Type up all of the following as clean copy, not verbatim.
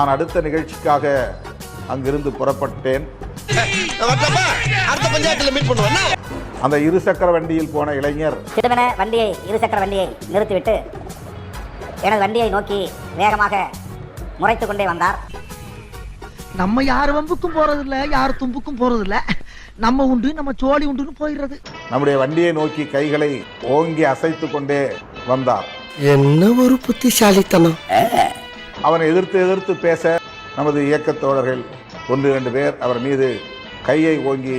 நான் அடுத்த நிகழ்ச்சிக்காக அங்கிருந்து புறப்பட்டேன். அந்த இருசக்கர வண்டியில் போன இளைஞர் இருசக்கர வண்டியை நிறுத்திவிட்டு எனது வண்டியை நோக்கி வேகமாக முறைத்து கொண்டே வந்தார். நம்ம யார் வம்புக்கும் போறது இல்ல, யார் தும்புக்கும் போறது இல்ல, நம்ம உண்டு நம்ம சோழி உண்டுன்னு போயிடுறது. நம்முடைய வண்டியை நோக்கி கைகளை ஓங்கி அசைத்து கொண்டே வந்தார். என்ன ஒரு புத்திசாலித்தனம். அவனை எதிர்த்து பேச நமது இயக்கத் தோழர்கள் 1-2 பேர் அவர் மீது கையை ஓங்கி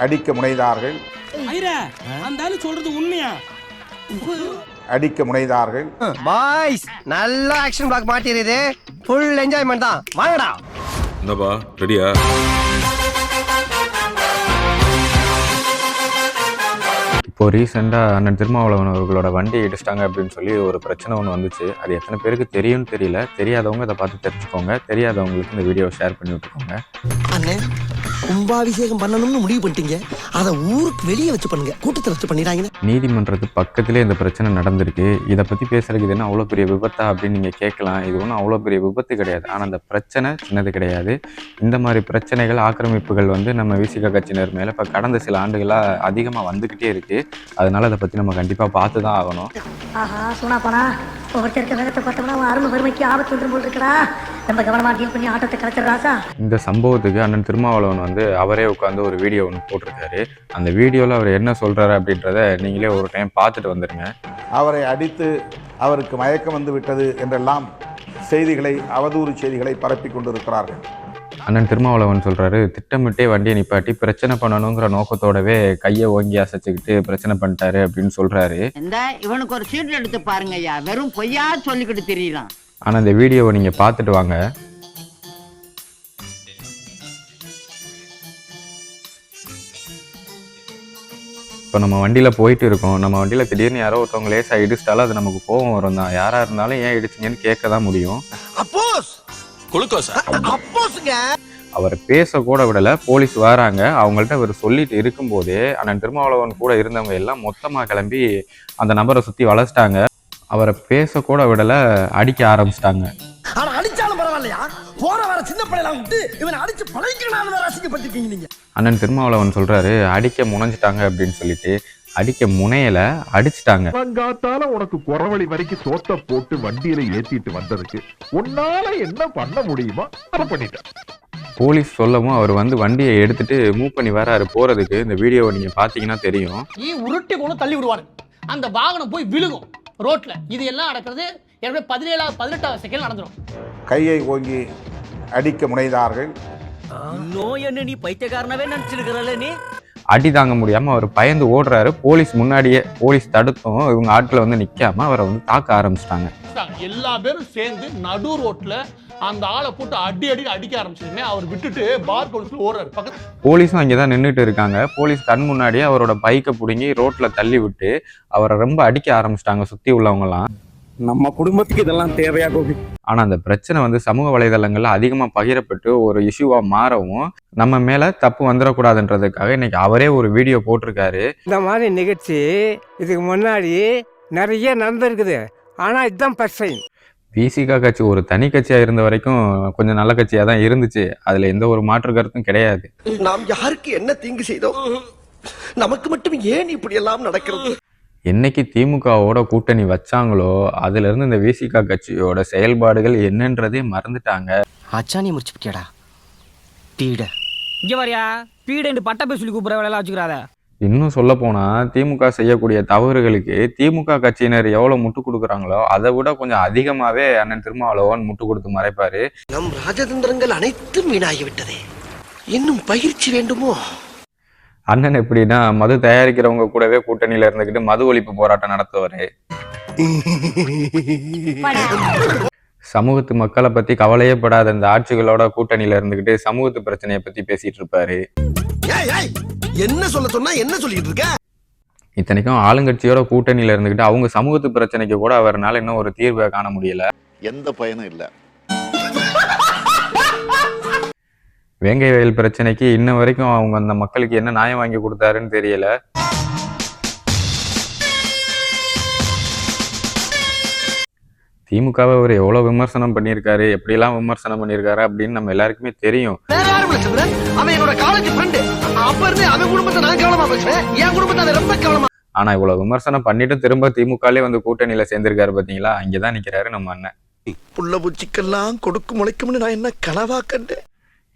அடிக்க முனைந்தார்கள். பாய்ஸ் நல்ல ஆக்ஷன் பிளாக் மாட்டிருது. ஃபுல் என்ஜாய்மெண்ட் தான். வாங்கடா. என்னப்பா ரெடியா? இப்போ ரீசெண்டாக அண்ணன் திருமாவளவன் அவர்களோட வண்டியை இடிச்சிட்டாங்க அப்படின்னு சொல்லி ஒரு பிரச்சனை ஒன்று வந்துச்சு. அது எத்தனை பேருக்கு தெரியும்னு தெரியல. தெரியாதவங்க அதை பார்த்து தெரிஞ்சுக்கோங்க. தெரியாதவங்களுக்கு இந்த வீடியோ ஷேர் பண்ணி விட்டுக்கோங்க. அண்ணே, கும்பாபிஷேகம் பண்ணணும்னு முடிவு பண்ணிட்டீங்க. அதை ஊருக்கு வெளியே வச்சு பண்ணுங்க, கூட்டத்தில் வச்சு பண்ணிடுறாங்க. நீதிமன்றத்து பக்கத்திலே இந்த பிரச்சனை நடந்திருக்கு. இதை பற்றி பேசுறதுக்கு இது என்ன அவ்வளோ பெரிய விபத்தா அப்படின்னு நீங்கள் கேட்கலாம். இது ஒன்றும் அவ்வளோ பெரிய விபத்து கிடையாது. ஆனால் அந்த பிரச்சனை சின்னது கிடையாது. இந்த மாதிரி பிரச்சனைகள், ஆக்கிரமிப்புகள் வந்து நம்ம விசிக கட்சியினர் மேலே இப்போ கடந்த சில ஆண்டுகளாக அதிகமாக வந்துக்கிட்டே இருக்குது. அதனால அதை பற்றி நம்ம கண்டிப்பாக பார்த்து தான் ஆகணும். இந்த சம்பவத்துக்கு அண்ணன் திருமாவளவன் வந்து அவரே உட்காந்து ஒரு வீடியோ ஒன்று போட்டிருக்காரு. அந்த வீடியோவில் அவர் என்ன சொல்கிறாரு அப்படின்றத நீங்களே ஒரு டைம் பார்த்துட்டு வந்துடுங்க. அவரை அடித்து அவருக்கு மயக்கம் வந்து விட்டது என்றெல்லாம் செய்திகளை, அவதூறு செய்திகளை பரப்பி கொண்டிருக்கிறார்கள். அண்ணன் திருமாவளவன் சொல்கிறாரு, திட்டமிட்டே வண்டியை நிப்பாட்டி பிரச்சனை பண்ணணுங்கிற நோக்கத்தோடவே கையை ஓங்கி அசைச்சுக்கிட்டு பிரச்சனை பண்ணிட்டாரு அப்படின்னு சொல்கிறாரு. இவனுக்கு ஒரு சீட் எடுத்து பாருங்க ஐயா, வெறும் பொய்யா சொல்லிக்கிட்டு தெரியலாம். ஆனால் இந்த வீடியோவை நீங்கள் பார்த்துட்டு வாங்க. இப்போ நம்ம வண்டியில் போயிட்டு இருக்கோம். நம்ம வண்டியில் திடீர்னு யாரோ ஒருத்தவங்க லேசாக இடிச்சிட்டாலும் அது நமக்கு கோபம் வரும் தான். யாராக இருந்தாலும் ஏன் இடிச்சிங்கன்னு கேட்க தான் முடியும். அவர் பேச கூட விடல. போலீஸ் வராங்க. அவங்கள்ட்ட அவர் சொல்லிட்டு இருக்கும்போதே அண்ணன் திருமாவளவன் கூட இருந்தவங்க எல்லாம் மொத்தமாக கிளம்பி அந்த நபரை சுற்றி வளைச்சிட்டாங்க. அவரை பேச கூட விடல, அடிக்க ஆரம்பிச்சிட்டாங்க. அண்ணன் திருமாவளவன் சொல்றாரு, அடிக்க முனைஞ்சிட்டாங்க அப்படின்னு சொல்லிட்டு. அடிக்க முனையல, அடிச்சிட்டாங்க. உனக்கு குறவழி வரைக்கும் சோத்த போட்டு வண்டியில ஏத்திட்டு வந்ததுக்கு உன்னால என்ன பண்ண முடியுமோ அதை பண்ணிட்டேன். போலீஸ் சொல்லவும் அவர் வந்து வண்டியை எடுத்துட்டு மூவ் பண்ணி வராரு போறதுக்கு. இந்த வீடியோவை நீங்க பாத்தீங்கன்னா தெரியும். உருட்டி கொண்டு தள்ளி விடுவாரு, அந்த வாகனம் போய் விழுகும் ரோட்ல. இது எல்லாம் நடக்கிறது 17-18 செகண்ட் நடந்துடும். கையை ஓங்கி அடிக்க முனைந்தார்கள். நீ பைத்தியக்காரனவே நினைச்சிருக்கிறல்ல நீ. அடி தாங்க முடியாம அவர் பயந்து ஓடுறாரு. போலீஸ் முன்னாடியே, போலீஸ் தடுத்தும் இவங்க ஆட்களை வந்து நிக்காம அவரை வந்து தாக்க ஆரம்பிச்சிட்டாங்க. எல்லா பேரும் சேர்ந்து நடு ரோட்ல அந்த ஆளை போட்டு அடிக்க ஆரம்பிச்சதுமே அவர் விட்டுட்டு பார் கொலுசுல ஓடுறாரு. போலீஸும் அங்கேதான் நின்றுட்டு இருக்காங்க. போலீஸ் கண் முன்னாடியே அவரோட பைக்கை பிடுங்கி ரோட்ல தள்ளி விட்டு அவரை ரொம்ப அடிக்க ஆரம்பிச்சிட்டாங்க சுத்தி உள்ளவங்க எல்லாம். நம்ம குடும்பத்துக்கு இதெல்லாம் தேவையா கோபி? ஆனா அந்த பிரச்சனை வந்து சமூக வலைதளங்கள்ல அதிகமா பகிரப்பட்டு ஒரு இஷ்யூவா மாறவும் நம்ம மேல தப்பு வந்துடக்கூடாதுன்றதுக்காக இன்னைக்கு அவரே ஒரு வீடியோ போட்டிருக்காரு. இந்த மாதிரி நிகழ்ச்சி இதுக்கு முன்னாடி நிறைய நடந்திருக்குது. ஆனா இதுதான் பிரச்சனை. விசிக கட்சி ஒரு தனி கட்சியா இருந்த வரைக்கும் கொஞ்சம் நல்ல கட்சியா தான் இருந்துச்சு. அதுல எந்த ஒரு மாற்று கருத்தும் கிடையாது. நாம் யாருக்கு என்ன தீங்கு செய்தோம்? நமக்கு மட்டும் ஏன் இப்படி எல்லாம் நடக்கிறது? என்னைக்கு திமுகவோட கூட்டணி வச்சாங்களோ அதுல இருந்து இந்த விசிக கட்சியோட செயல்பாடுகள் என்னன்றதே மறந்துட்டாங்க. அச்சானி முடிச்சுட்டியாடா பீட. இங்க வரியா பீடன்னு பட்ட பேர் சொல்லி கூப்பிட வேலை வச்சுக்கிறாத. இன்னும் சொல்ல போனா திமுக செய்யக்கூடிய தவறுகளுக்கு திமுக கட்சியினர் எவ்வளவு முட்டு கொடுக்குறாங்களோ அதை விட கொஞ்சம் அதிகமாவே அண்ணன் திருமாவளவன் முட்டு கொடுத்து மறைப்பாரு. நம் ராஜதந்திரங்கள் அனைத்தும் வீணாகிவிட்டதே, இன்னும் பயிற்சி வேண்டுமோ? அண்ணன் எப்படின்னா மது தயாரிக்கிறவங்க கூடவே கூட்டணியில இருந்துகிட்டு மது ஒழிப்பு போராட்டம் நடத்துவாரு. சமூகத்து மக்களை பத்தி கவலையே படாத இந்த ஆட்சிகளோட கூட்டணியில இருந்துகிட்டு சமூகத்து பிரச்சனையை பத்தி பேசிட்டு இருப்பாரு. என்ன சொல்ல சொன்னா என்ன சொல்லிட்டு இருக்க? இத்தனைக்கும் ஆளுங்கட்சியோட கூட்டணியில இருந்துகிட்டு அவங்க சமூகத்து பிரச்சனைக்கு கூட அவர்னால இன்னும் ஒரு தீர்வை காண முடியல. எந்த பயனும் இல்லை. வேங்கை வயல் பிரச்சனைக்கு இன்ன வரைக்கும் அவங்க அந்த மக்களுக்கு என்ன நியாயம் வாங்கி கொடுத்தாருன்னு தெரியல. திமுகவை அவர் எவ்வளோ விமர்சனம் பண்ணியிருக்காரு, எப்படிலாம் விமர்சனம் பண்ணியிருக்காரு அப்படின்னு நம்ம எல்லாருக்குமே தெரியும். வேற யாரும் இல்ல சந்திரன், அவன் என்னோட காலேஜ் ஃப்ரெண்டு. அப்ப இருந்து அவன் குடும்பத்தை நான் கவனமா பேசுறேன், என் குடும்பத்தை அவன் ரொம்ப கவனமா. ஆனால் இவ்வளோ விமர்சனம் பண்ணிட்டு திரும்ப திமுகலே வந்து கூட்டணியில் சேர்ந்திருக்காரு பார்த்தீங்களா, அங்கே தான் நிற்கிறாரு நம்ம அண்ணன். புள்ள பூச்சிக்கெல்லாம் கொடுக்கு முளைக்கும்னு நான் என்ன கனவா கண்டேன்.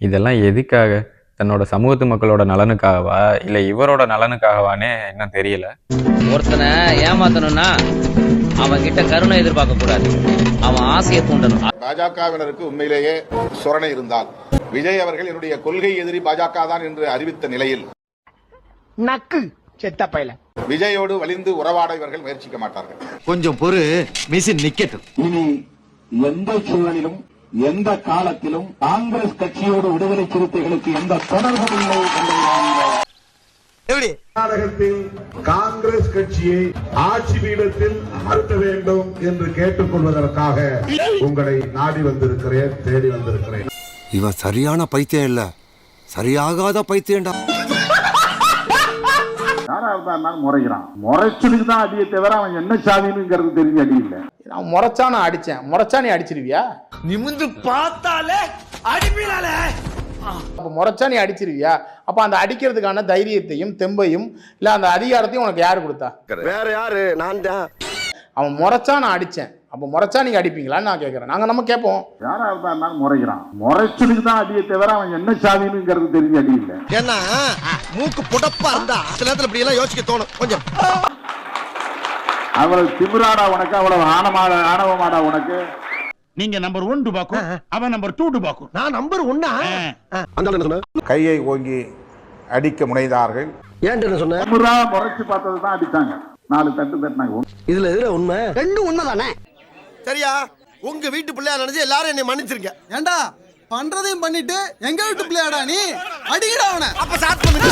இதெல்லாம் எதுக்காக? தன்னோட சமூகத்து மக்களோட நலனுக்காகவா இல்லை இவரோட நலனுக்காகவானே இன்னும் தெரியல. ஒருத்தனை ஏமாத்தணும்னா அவன் கிட்ட கருணை எதிர்பார்க்க கூடாது, அவன் ஆசையை தூண்டணும். பாஜகவினருக்கு உண்மையிலேயே சொரணை இருந்தால் விஜய் அவர்கள் என்னுடைய கொள்கை எதிரி பாஜக தான் என்று அறிவித்த நிலையில் நக்கு செத்த பையல விஜயோடு வலிந்து உறவாட இவர்கள் முயற்சிக்க மாட்டார்கள். கொஞ்சம் பொறு, மிஷின் நிக்கட்டும். இனி எந்த சூழலிலும் எந்த காலத்திலும் காங்கிரஸ் கட்சியோடு விடுதலை சிறுத்தைகளுக்கு எந்த தொடர்பும் இல்லை எப்படி கர்நாடகத்தில் காங்கிரஸ் கட்சியை ஆட்சி பீடத்தில் அமர்த்த வேண்டும் என்று கேட்டுக் கொள்வதற்காக உங்களை நாடி வந்திருக்கிறேன், தேடி வந்திருக்கிறேன். இவன் சரியான பைத்தியம் இல்ல, சரியாகாத பைத்தியம்டா. முறைகிறான், முறைச்சலுக்கு தான் அடியை தவிர அவன் என்ன சாதினுங்கிறது தெரிஞ்சு அடி இல்லை. நான் முறைச்சா நான் அடிச்சேன், முறைச்சா நீ அடிச்சிருவியா? நிமிந்து பார்த்தாலே அடிப்பீனாலே. அப்ப முறைச்சா நீ அடிச்சிருவியா? அப்ப அந்த அடிக்கிறதுக்கான தைரியத்தையும் தெம்பையும் இல்ல அந்த அதிகாரத்தையும் உனக்கு யாரு கொடுத்தா? வேற யாரு? நான் தான். அவன் முறைச்சா நான் அடிச்சேன், அப்ப முறைச்சா நீங்க அடிப்பீங்களான்னு நான் கேட்கறேன். நம்ம கேட்போம். யாரா இருந்தாலும் முறைகிறான், முறைச்சலுக்கு தான் அடியை தவிர அவன் என்ன சாதினுங்கிறது தெரிஞ்சு அடி இல்லை. ஏன்னா மூக்கு புடப்பா இருந்தா சில நேரத்துல இப்படி எல்லாம் யோசிக்க தோணும் கொஞ்சம். அவ்வளவு திமிராடா உனக்கு, அவ்வளவு ஆணவமாடா உனக்கு. நீங்க நம்பர் 1 டுபாக்கு, அவன் நம்பர் 2 டுபாக்கு. நான் நம்பர் 1. அந்த கையை ஓங்கி அடிக்க முனைந்தார்கள். ஏன்ட்டு சொன்ன திமிரா முறைச்சு பார்த்தது தான் அடித்தாங்க, 4 தட்டு தட்டினாங்க. இதுல எதுல உண்மை? ரெண்டும் உண்மைதானே? சரியா? உங்க வீட்டு பிள்ளையா நினைச்சு எல்லாரும் என்னை மன்னிச்சிருங்க. ஏண்டா பண்றதையும் பண்ணிட்டு எங்க வீட்டு பிள்ளையாடா நீ? அடிக்கடா அவனை. அப்ப ஸ்டார்ட் பண்ணுங்க.